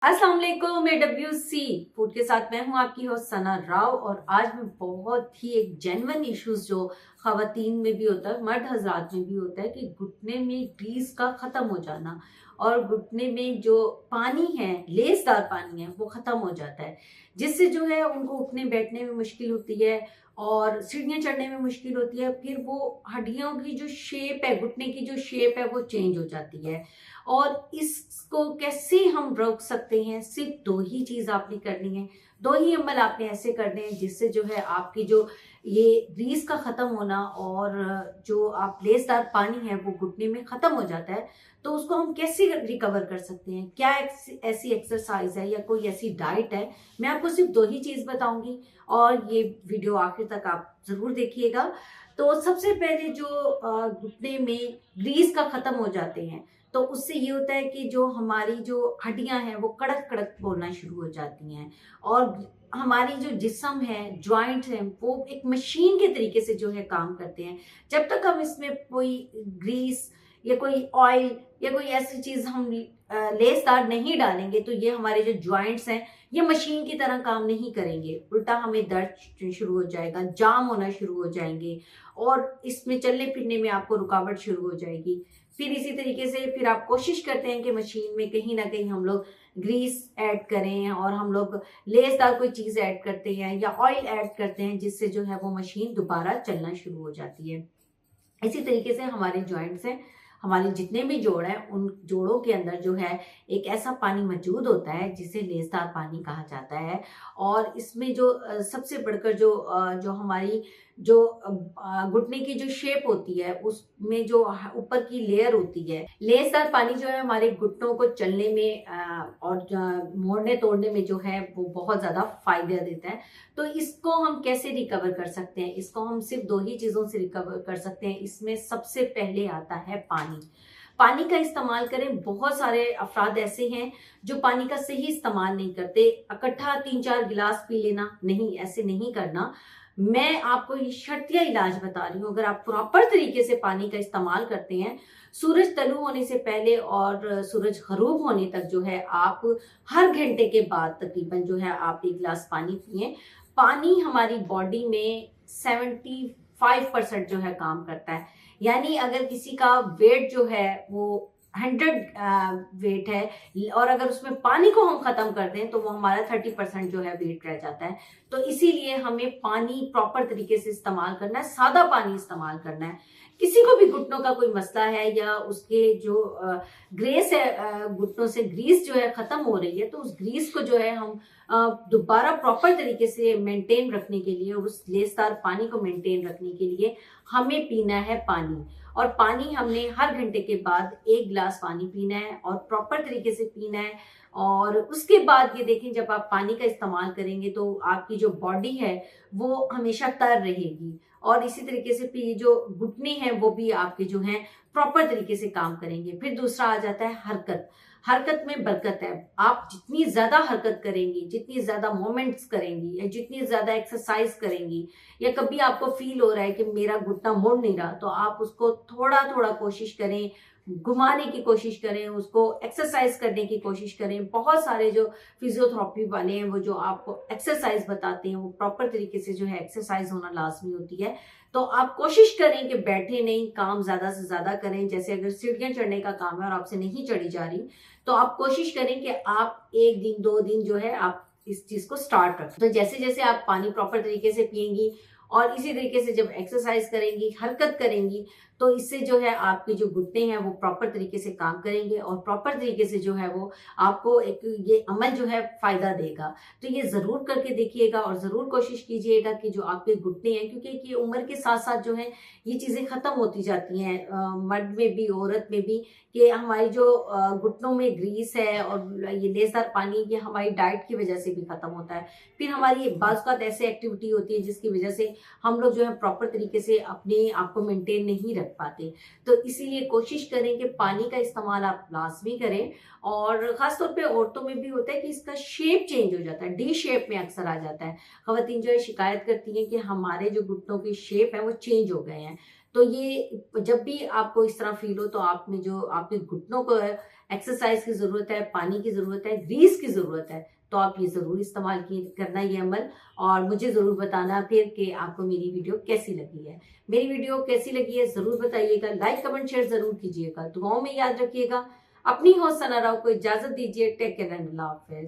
अस्सलाम वालेकुम। AWC food के साथ मैं हूं आपकी होस्ट सना राव। और आज मैं बहुत ही एक जेन्युइन इश्यूज जो खवातीन में भी होता है, मर्द हजरात में भी होता है, कि घुटने में ग्रीस का ख़त्म हो जाना और घुटने में जो पानी है, लेसदार पानी है, वो ख़त्म हो जाता है, जिससे जो है उनको उठने बैठने में मुश्किल होती है और सीढ़ियाँ चढ़ने में मुश्किल होती है। फिर वो हड्डियों की जो शेप है, घुटने की जो शेप है, वो चेंज हो जाती है। और इसको कैसे हम रोक सकते हैं? सिर्फ दो ही चीज आपने करनी है, दो ही अमल आपने ऐसे करने हैं जिससे जो है आपकी जो ये ग्रीस का खत्म होना और जो आप लेसदार पानी है वो घुटने में खत्म हो जाता है। तो उसको हम कैसे रिकवर कर सकते हैं? क्या ऐसी एक्सरसाइज है या कोई ऐसी डाइट है? मैं आपको सिर्फ दो ही चीज बताऊंगी और ये वीडियो आखिर तक आप जरूर देखिएगा। तो सबसे पहले जो घुटने में ग्रीस का खत्म हो जाते हैं, तो उससे ये होता है कि जो हमारी जो हड्डियां हैं वो कड़क कड़क बोलना शुरू हो जाती हैं और हमारी जो जिस्म है, जॉइंट है, वो एक मशीन के तरीके से जो है काम करते हैं। जब तक हम इसमें कोई ग्रीस या कोई ऑयल या कोई ऐसी चीज हम लेसदार नहीं डालेंगे तो ये हमारे जो जॉइंट्स हैं ये मशीन की तरह काम नहीं करेंगे। उल्टा हमें दर्द शुरू हो जाएगा, जाम होना शुरू हो जाएंगे और इसमें चलने फिरने में आपको रुकावट शुरू हो जाएगी। फिर इसी तरीके से फिर आप कोशिश करते हैं कि मशीन में कहीं ना कहीं हम लोग ग्रीस ऐड करें और हम लोग लेसदार कोई चीज़ ऐड करते हैं या ऑयल ऐड करते हैं, जिससे जो है वो मशीन दोबारा चलना शुरू हो जाती है। इसी तरीके से हमारे जॉइंट्स हैं, हमारे जितने भी जोड़ हैं, उन जोड़ों के अंदर जो है एक ऐसा पानी मौजूद होता है जिसे लेसदार पानी कहा जाता है। और इसमें जो सबसे बढ़कर जो हमारी जो घुटने की जो शेप होती है उसमें जो ऊपर की लेयर होती है, लेसदार पानी जो है हमारे घुटनों को चलने में और मोड़ने तोड़ने में जो है वो बहुत ज्यादा फायदा देता है। तो इसको हम कैसे रिकवर कर सकते हैं? इसको हम सिर्फ दो ही चीजों से रिकवर कर सकते हैं। इसमें सबसे पहले आता है पानी। पानी का इस्तेमाल करें। बहुत सारे अफराद ऐसे हैं जो पानी का सही इस्तेमाल नहीं करते। इकट्ठा 3-4 गिलास पी लेना, नहीं, ऐसे नहीं करना। मैं आपको ये शर्तिया इलाज बता रही हूँ। अगर आप प्रॉपर तरीके से पानी का इस्तेमाल करते हैं, सूरज तलू होने से पहले और सूरज गरूब होने तक जो है आप हर घंटे के बाद तकरीबन जो है आप 1 गिलास पानी पिए। पानी हमारी बॉडी में 75% जो है काम करता है। यानी अगर किसी का वेट जो है वो 100 वेट है और अगर उसमें पानी को हम खत्म कर दें तो वो हमारा 30% जो है वेट रह जाता है। तो इसीलिए हमें पानी प्रॉपर तरीके से इस्तेमाल करना है, सादा पानी इस्तेमाल करना है। किसी को भी घुटनों का कोई मसला है या उसके जो ग्रेस है, घुटनों से ग्रीस जो है खत्म हो रही है, तो उस ग्रीस को जो है हम दोबारा प्रॉपर तरीके से मेंटेन रखने के लिए और उस लेसदार पानी को मेंटेन रखने के लिए हमें पीना है पानी। और पानी हमने हर घंटे के बाद 1 गिलास पानी पीना है और प्रॉपर तरीके से पीना है। और उसके बाद ये देखें, जब आप पानी का इस्तेमाल करेंगे तो आपकी जो बॉडी है वो हमेशा तर रहेगी और इसी तरीके से फिर जो घुटने हैं वो भी आपके जो हैं प्रॉपर तरीके से काम करेंगे। फिर दूसरा आ जाता है हरकत। हरकत में बरकत है। आप जितनी ज्यादा हरकत करेंगी, जितनी ज्यादा मोमेंट्स करेंगी या जितनी ज्यादा एक्सरसाइज करेंगी, या कभी आपको फील हो रहा है कि मेरा घुटना मुड़ नहीं रहा, तो आप उसको थोड़ा थोड़ा कोशिश करें, घुमाने की कोशिश करें, उसको एक्सरसाइज करने की कोशिश करें। बहुत सारे जो फिजियोथेरेपी वाले हैं वो जो आपको एक्सरसाइज बताते हैं, वो प्रॉपर तरीके से जो है एक्सरसाइज होना लाजमी होती है। तो आप कोशिश करें कि बैठे नहीं, काम ज्यादा से ज्यादा करें। जैसे अगर सीढ़ियां चढ़ने का काम है और आपसे नहीं चढ़ी जा रही, तो आप कोशिश करें कि आप 1 दिन 2 दिन जो है आप इस चीज को स्टार्ट रखें। तो जैसे जैसे आप पानी प्रॉपर तरीके से पिएंगी और इसी तरीके से जब एक्सरसाइज करेंगी, हरकत करेंगी, तो इससे जो है आपके जो घुटने हैं वो प्रॉपर तरीके से काम करेंगे और प्रॉपर तरीके से जो है वो आपको एक ये अमल जो है फायदा देगा। तो ये जरूर करके देखिएगा और जरूर कोशिश कीजिएगा कि जो आपके घुटने हैं, क्योंकि ये उम्र के साथ साथ जो है ये चीजें खत्म होती जाती हैं, मर्द में भी औरत में भी, कि हमारी जो घुटनों में ग्रीस है और ये लेसदार पानी, ये हमारी डाइट की वजह से भी खत्म होता है। फिर हमारी बाज़ ऐसी एक्टिविटी होती है जिसकी वजह से हम लोग जो है प्रॉपर तरीके से अपने आप को मेंटेन नहीं रख पाते। तो इसीलिए कोशिश करें कि पानी का इस्तेमाल आप लाजमी करें। और खासतौर पे औरतों में भी होता है कि इसका शेप चेंज हो जाता है, डी शेप में अक्सर आ जाता है। खवातीन जो है शिकायत करती हैं कि हमारे जो घुटनों की शेप है वो चेंज हो गए हैं। तो ये जब भी आपको इस तरह फील हो तो आप में जो आपके घुटनों को एक्सरसाइज की ज़रूरत है, पानी की ज़रूरत है, ग्रीस की ज़रूरत है, तो आप ये ज़रूर इस्तेमाल करना ये अमल, और मुझे ज़रूर बताना फिर कि आपको मेरी वीडियो कैसी लगी है। मेरी वीडियो कैसी लगी है ज़रूर बताइएगा, लाइक कमेंट शेयर ज़रूर कीजिएगा, दुआओं में याद रखिएगा। अपनी होस्ट सना राव को इजाज़त दीजिए। टेक केयर एंड अल्लाह हाफ़िज़।